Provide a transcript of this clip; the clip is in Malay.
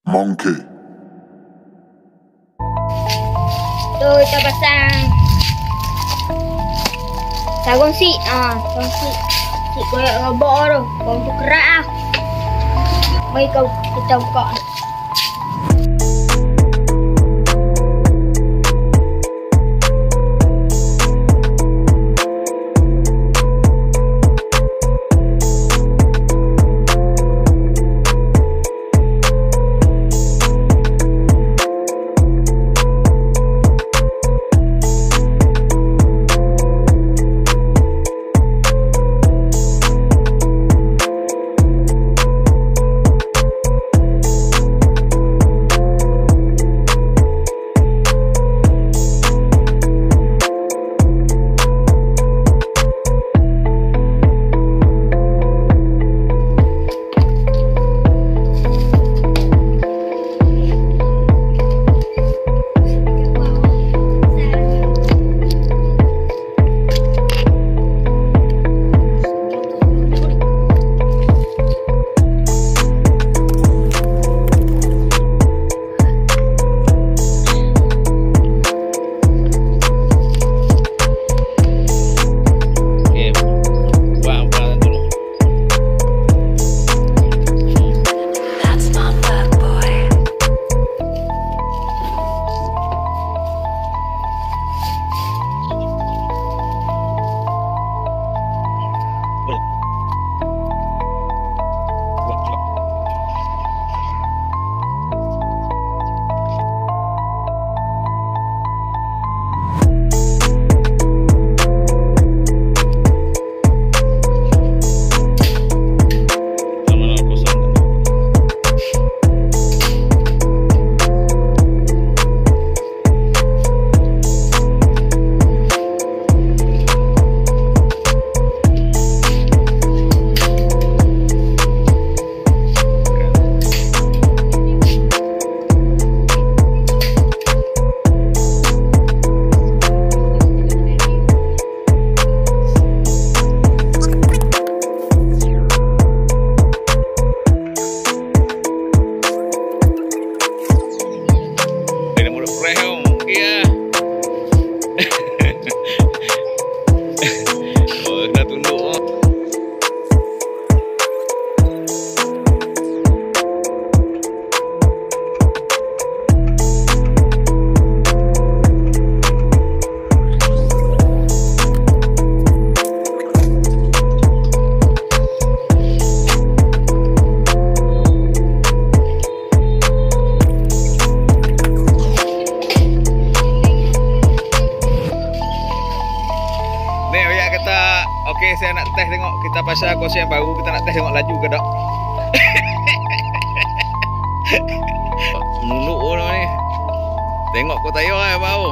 Monkey. Tu kita pasang sarung si, sarung si koyak robot tu, kau tu kerak ah. Mari kau kita buka. Okey, saya nak test tengok kita pasal Kusyen baru, kita nak test tengok laju ke tak. Menunduk orang ni. Tengok kau tayo bau.